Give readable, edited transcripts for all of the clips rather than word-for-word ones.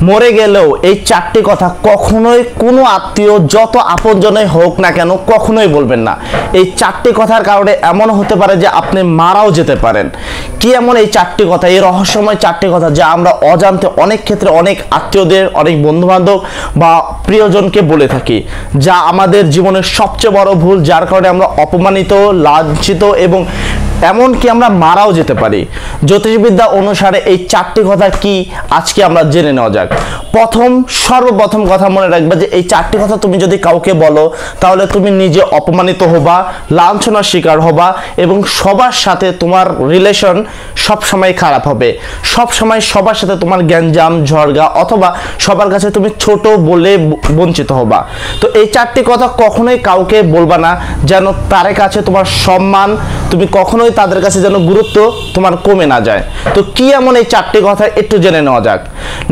মরে গেলেও এই চারটি কথা কখনোই কোনো আত্মীয় যত আপনজনই হোক না কেন কখনোই বলবেন না। এই চারটি কথার কারণে এমন হতে পারে যে আপনি মারাও যেতে পারেন। কি এমন এই চারটি কথা, এই রহস্যময় চারটি কথা যা আমরা অজান্তে অনেক ক্ষেত্রে অনেক আত্মীয়দের, অনেক বন্ধুবান্ধব বা প্রিয়জনকে বলে থাকি, যা আমাদের জীবনের সবচেয়ে বড় ভুল, যার কারণে আমরা অপমানিত, লাঞ্ছিত এবং এমনকি আমরা মারাও যেতে পারি। জ্যোতিষবিদ্যা অনুসারে এই চারটি কথা কি আজকে আমরা জেনে নেওয়া যাক। সর্বপ্রথম কথা মনে রাখবে যে এই চারটি কথা তুমি যদি কাউকে বলো তাহলে তুমি নিজে অপমানিত হবা, লাঞ্ছনার শিকার হবা এবং সবার সাথে তোমার রিলেশন সবসময় খারাপ হবে। সবসময় সবার সাথে তোমার গ্যাঞ্জাম ঝড়গা অথবা সবার কাছে তুমি ছোট বলে বঞ্চিত হবা। তো এই চারটি কথা কখনোই কাউকে বলবা না, যেন তার কাছে তোমার সম্মান, তুমি কখনোই তাদের কাছে যেন গুরুত্ব তোমার কমে না যায়। তো কি এমন এই চারটি কথা একটু জেনে নেওয়া যাক।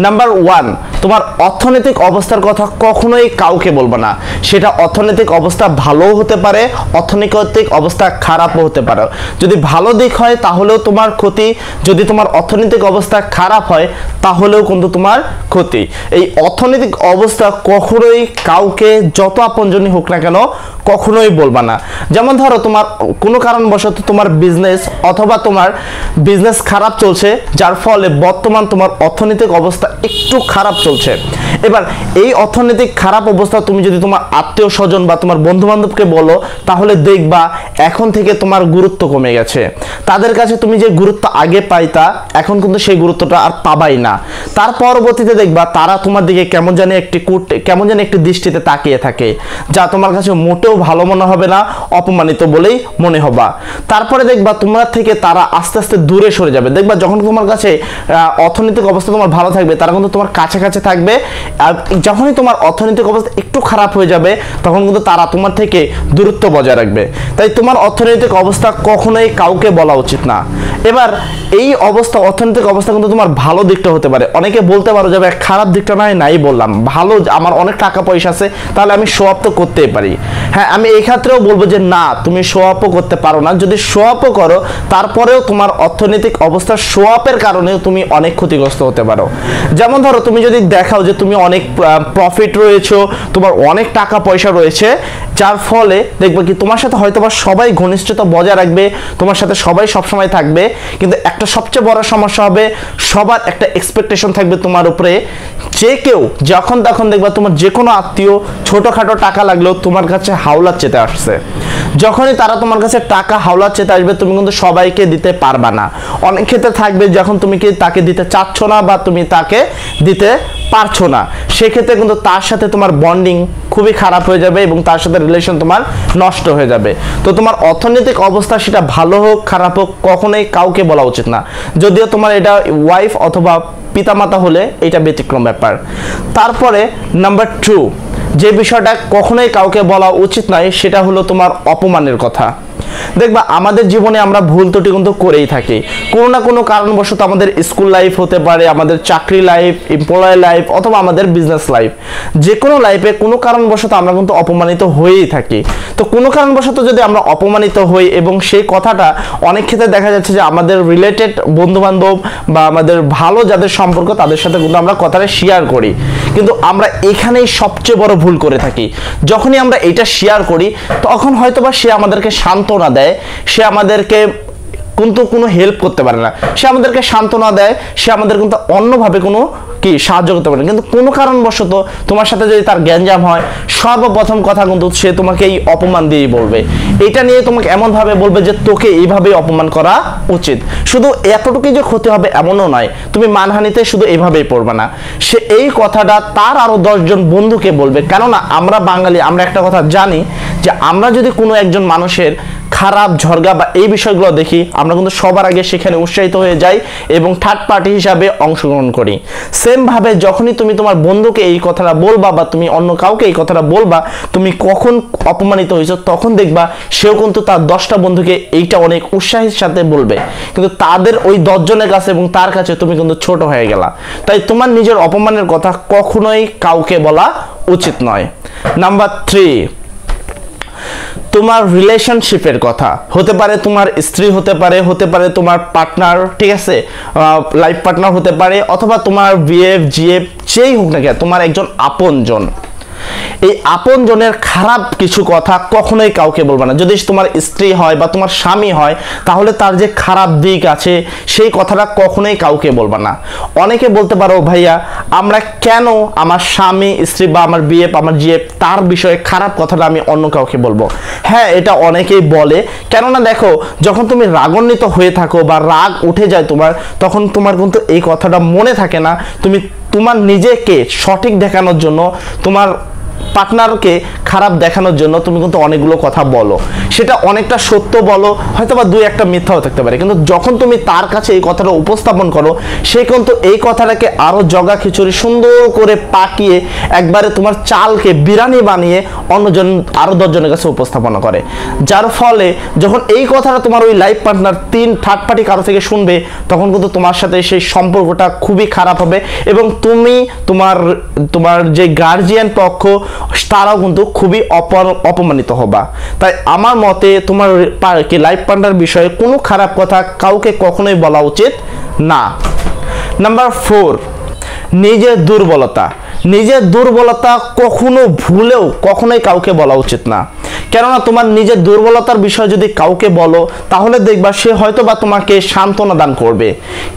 নাম্বার 1, তোমার অর্থনৈতিক অবস্থার কথা কখনোই কাউকে বলবে না। সেটা অর্থনৈতিক অবস্থা ভালোও হতে পারে, অর্থনৈতিক অবস্থা খারাপও হতে পারে। যদি ভালো দিক হয় তাহলেও তোমার ক্ষতি, যদি তোমার অর্থনৈতিক অবস্থা খারাপ হয় তাহলেও কিন্তু তোমার ক্ষতি। এই অর্থনৈতিক অবস্থা কখনোই কাউকে যত আপনজনই হোক না কেন কখনোই বলবা না। যেমন ধরো তোমার কোনো কারণবশত তোমার বিজনেস অথবা তোমার বিজনেস খারাপ চলছে, যার ফলে বর্তমান তোমার অর্থনৈতিক অবস্থা একটু খারাপ চলছে। এবার এই অর্থনৈতিক খারাপ অবস্থা তুমি যদি তোমার আত্মীয় স্বজন বা তোমার বন্ধু বান্ধবকে বলো তাহলে দেখবা এখন থেকে তোমার গুরুত্ব কমে গেছে। তাদের কাছে তুমি যে গুরুত্ব আগে পাইতা এখন কিন্তু সেই গুরুত্বটা আর পাবাই না। তার পরবর্তীতে দেখবা তারা তোমার দিকে কেমন জানি একটি দৃষ্টিতে তাকিয়ে থাকে, যা তোমার কাছে মোটেও ভালো মনে হবে না, অপমানিত বলেই মনে হবা। তারপরে দেখবা তোমার থেকে তারা আস্তে আস্তে দূরে সরে যাবে। দেখবা যখন তোমার কাছে অর্থনৈতিক অবস্থা তোমার ভালো থাকবে তারা কিন্তু তোমার কাছাকাছি থাকবে, আর যখনই তোমার অর্থনৈতিক অবস্থা একটু খারাপ হয়ে যাবে তখন কিন্তু তারা তোমার থেকে দূরত্ব বজায় রাখবে। তাই তোমার অর্থনৈতিক অবস্থা কখনোই কাউকে বলা উচিত না। এবার এই অবস্থা, অর্থনৈতিক অবস্থা কিন্তু তোমার ভালো দিকটা হতে পারে। অনেকে বলতে পারো যে খারাপ দিকটা নাই বললাম, ভালো, আমার অনেক টাকা পয়সা আছে তাহলে আমি শো অফ তো করতেই পারি। হ্যাঁ, আমি এই ক্ষেত্রেও বলবো যে না, তুমি শো অফও করতে পারো না। যদি শো অফও করো তারপরেও তোমার অর্থনৈতিক অবস্থা শো অফের কারণেও তুমি অনেক ক্ষতিগ্রস্ত হতে পারো। যেমন ধরো তুমি যদি দেখাও যে তুমি অনেক প্রফিট রয়েছে, তোমার অনেক টাকা পয়সা রয়েছে, যার ফলে দেখবে কি তোমার সাথে হয়তো বা সবাই ঘনিষ্ঠতা বজায় রাখবে, তোমার সাথে সবাই সবসময় থাকবে, কিন্তু একটা সবচেয়ে বড় সমস্যা হবে সবার একটা এক্সপেকটেশন থাকবে তোমার উপরে। যে কেউ যখন তখন দেখবা তোমার যে কোনো আত্মীয় ছোটখাটো টাকা লাগলেও তোমার কাছে হাওলাত চেতে আসছে। যখনই তারা তোমার কাছে টাকা হাওলাত চেতে আসবে তুমি কিন্তু সবাইকে দিতে পারবা না। অনেক ক্ষেত্রে থাকবে যখন তুমি কি তাকে দিতে চাচ্ছ না বা তুমি তাকে দিতে পারছো না, সেক্ষেত্রে কিন্তু তার সাথে তোমার বন্ডিং খুবই খারাপ হয়ে যাবে এবং তার সাথে রিলেশন তোমার নষ্ট হয়ে যাবে। তো তোমার অর্থনৈতিক অবস্থা সেটা ভালো হোক খারাপ হোক কখনোই কাউকে বলা উচিত না। যদিও তোমার এটা ওয়াইফ অথবা পিতামাতা হলে এটা ব্যতিক্রম ব্যাপার। তারপরে নাম্বার 2, যে বিষয়টা কখনোই কাউকে বলা উচিত নয় সেটা হলো তোমার অপমানের কথা। দেখবা আমাদের জীবনে আমরা ভুল ত্রুটি কিন্তু করেই থাকি, কোনো না কোনো কারণবশত। আমাদের স্কুল লাইফ হতে পারে, আমাদের চাকরি লাইফ, এমপ্লয় লাইফ অথবা আমাদের বিজনেস লাইফ, যে কোনো লাইফে কোনো কারণবশত আমরা কিন্তু অপমানিত হয়েই থাকি। তো কোনো কারণবশত যদি আমরা অপমানিত হই এবং সেই কথাটা অনেক ক্ষেত্রে দেখা যাচ্ছে যে আমাদের রিলেটেড বন্ধুবান্ধব বা আমাদের ভালো যাদের সম্পর্ক তাদের সাথে কিন্তু আমরা কথাটা শেয়ার করি, কিন্তু আমরা এখানেই সবচেয়ে বড় ভুল করে থাকি। যখনই আমরা এটা শেয়ার করি তখন হয়তোবা সে আমাদেরকে সান্ত্বনা দেয়, সে আমাদেরকে কিন্তু কোনো হেল্প করতে পারে না, সে আমাদেরকে সান্ত্বনা দেয়, সে আমাদের কিন্তু অন্যভাবে কোনো সাহায্য করতে পারে। কিন্তু কোনো কারণবশত তোমার সাথে যদি তার গ্যাঞ্জাম হয় সর্বপ্রথম কথা কিন্তু সে তোমাকে এই অপমান দিয়েই বলবে। এটা নিয়ে তোমাকে এমনভাবে বলবে যে তোকে এইভাবেই অপমান করা উচিত। শুধু এতটুকুই যে ক্ষতি হবে এমনও নয়, তুমি মানহানিতে শুধু এইভাবেই পড়বে না, সে এই কথাটা তার আরো 10 জন বন্ধুকে বলবে। কেননা আমরা বাঙালি, আমরা একটা কথা জানি যে আমরা যদি কোনো একজন মানুষের খারাপ ঝরগা বা এই বিষয়গুলো দেখি আমরা কিন্তু সবার আগে সেখানে উৎসাহিত হয়ে যাই এবং থার্ড পার্টি হিসাবে অংশগ্রহণ করি। সেম ভাবে যখনই তুমি তোমার বন্ধুকে এই কথাটা বলবা বা তুমি অন্য কাউকে এই কথাটা বলবা তুমি কখন অপমানিত হয়েছো, তখন দেখবা সেও কিন্তু তার 10টা বন্ধুকে এইটা অনেক উৎসাহের সাথে বলবে, কিন্তু তাদের ওই 10 জনের কাছে এবং তার কাছে তুমি কিন্তু ছোট হয়ে গেলা। তাই তোমার নিজের অপমানের কথা কখনোই কাউকে বলা উচিত নয়। নাম্বার 3, তোমার রিলেশনশিপের কথা। হতে পারে তোমার স্ত্রী, হতে পারে তোমার পার্টনার, ঠিক আছে, লাইফ পার্টনার হতে পারে, অথবা তোমার বিএফ জিএফ যেই হোক না কেন, তোমার একজন আপনজন, এই আপনজনের খারাপ কিছু কথা কখনোই কাউকে বলবে না। যদি তোমার স্ত্রী হয় বা তোমার স্বামী হয়, তাহলে তার যে খারাপ দিক আছে সেই কথাটা কখনোই কাউকে বলবে না। অনেকে বলতে পারো ভাইয়া আমরা কেন আমার স্বামী স্ত্রী বা আমার বিএফ আমার জিএফ তার বিষয়ে খারাপ কথাটা আমি অন্য কাউকে বলবো? হ্যাঁ, এটা অনেকেই বলে। কেননা দেখো, যখন তুমি রাগান্বিত হয়ে থাকো বা রাগ উঠে যায় তোমার, তখন তোমার কিন্তু এই কথাটা মনে থাকে না। তুমি তোমার নিজেকে সঠিক দেখানোর জন্য, তোমার পার্টনারকে খারাপ দেখানোর জন্য তুমি কিন্তু অনেকগুলো কথা বলো। সেটা অনেকটা সত্য বলো, হয়তো বা দুই একটা মিথ্যাও থাকতে পারে, কিন্তু যখন তুমি তার কাছে এই কথাটা উপস্থাপন করো, সে কিন্তু এই কথাটাকে আরো জগা খিচুড়ি সুন্দর করে পাকিয়ে একবারে তোমার চালকে বিরিয়ানি বানিয়ে অন্যজন আরো 10 জনের কাছে উপস্থাপনা করে। যার ফলে যখন এই কথাটা তোমার ওই লাইফ পার্টনার থার্ড পার্টি কারো থেকে শুনবে, তখন কিন্তু তোমার সাথে সেই সম্পর্কটা খুবই খারাপ হবে এবং তুমি তোমার যে গার্জিয়ান পক্ষ তারাও কিন্তু খুবই অপমানিত হবা। তাই আমার মতে তোমার লাইফ পার্টনার বিষয়ে কোনো খারাপ কথা কাউকে কখনোই বলা উচিত না। নাম্বার 4, নিজের দুর্বলতা কখনো ভুলেও কখনোই কাউকে বলা উচিত না। কেননা তোমার নিজের দুর্বলতার বিষয়ে যদি কাউকে বলো, তাহলে দেখবা সে হয়তো বা তোমাকে সান্ত্বনা দান করবে,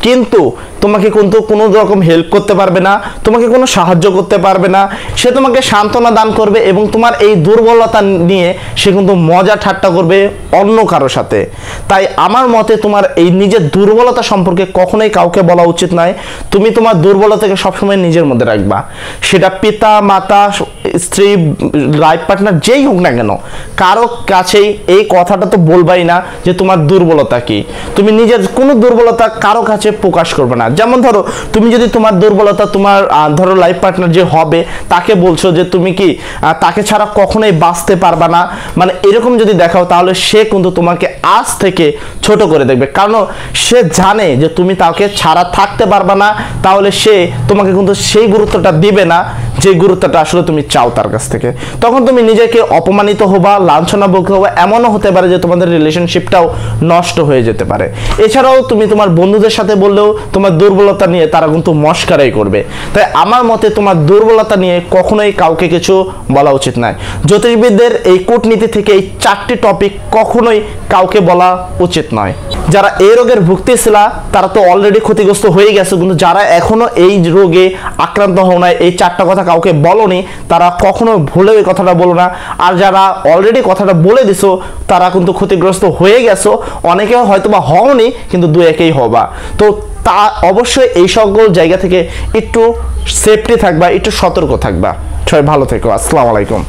কিন্তু তোমাকে কিন্তু কোনো রকম হেল্প করতে পারবে না, তোমাকে কোনো সাহায্য করতে পারবে না। সে তোমাকে সান্ত্বনা দান করবে এবং তোমার এই দুর্বলতা নিয়ে সে কিন্তু মজা ঠাট্টা করবে অন্য কারোর সাথে। তাই আমার মতে তোমার এই নিজের দুর্বলতা সম্পর্কে কখনোই কাউকে বলা উচিত নয়। তুমি তোমার দুর্বলতাকে সবসময় নিজের মধ্যে রাখবা। সেটা পিতা মাতা স্ত্রী লাইফ পার্টনার যেই হোক না কেন, কারো কাছেই এই কথাটা তো বলবাই না যে তোমার দুর্বলতা কি। তুমি নিজের কোনো দুর্বলতা কারো কাছে প্রকাশ করবে না। যেমন ধরো, তুমি যদি তোমার দুর্বলতা তোমার ধরো লাইফ পার্টনার যে হবে তাকে বলছো যে তুমি কি তাকে ছাড়া কখনোই বাঁচতে পারবা না, মানে এরকম যদি দেখাও, তাহলে সে কিন্তু তোমাকে আজ থেকে ছোট করে দেখবে। কারণ সে জানে যে তুমি তাকে ছাড়া থাকতে পারবা না, তাহলে সে তোমাকে কিন্তু সেই গুরুত্বটা দিবে না যে গুরুত্বটা আসলে তুমি চাও তার কাছ থেকে। তখন তুমি নিজেকে অপমানিত হবা, লাঞ্ছনা বলতে হবা, এমনও হতে পারে যে তোমাদের রিলেশনশিপটাও নষ্ট হয়ে যেতে পারে। এছাড়াও তুমি তোমার বন্ধুদের সাথে বললেও তোমার দুর্বলতা নিয়ে তারা কিন্তু মস্কারাই করবে। তাই আমার মতে তোমার দুর্বলতা নিয়ে কখনোই কাউকে কিছু বলা উচিত নয়। জ্যোতিষবিদদের এই কূটনীতি থেকে এই 4টি টপিক কখনোই কাউকে বলা উচিত নয়। যারা এই রোগের ভুগতেছিল তারা তো অলরেডি ক্ষতিগ্রস্ত হয়ে গেছে, কিন্তু যারা এখনো এই রোগে আক্রান্ত হও নাই, এই 4টা কথা কাউকে বলনি, তারা কখনো ভুলেও এই কথাটা বলো না। আর যারা অলরেডি কথাটা বলে দিছো তারা কিন্তু ক্ষতিগ্রস্ত হয়ে গেছো, অনেকে হয়তো বা হওনি, কিন্তু 2-1 হবা। তো তা অবশ্যই এই সকল জায়গা থেকে একটু সেফটি থাকবা, একটু সতর্ক থাকবা। সবাই ভালো থেকো। আসসালামু আলাইকুম।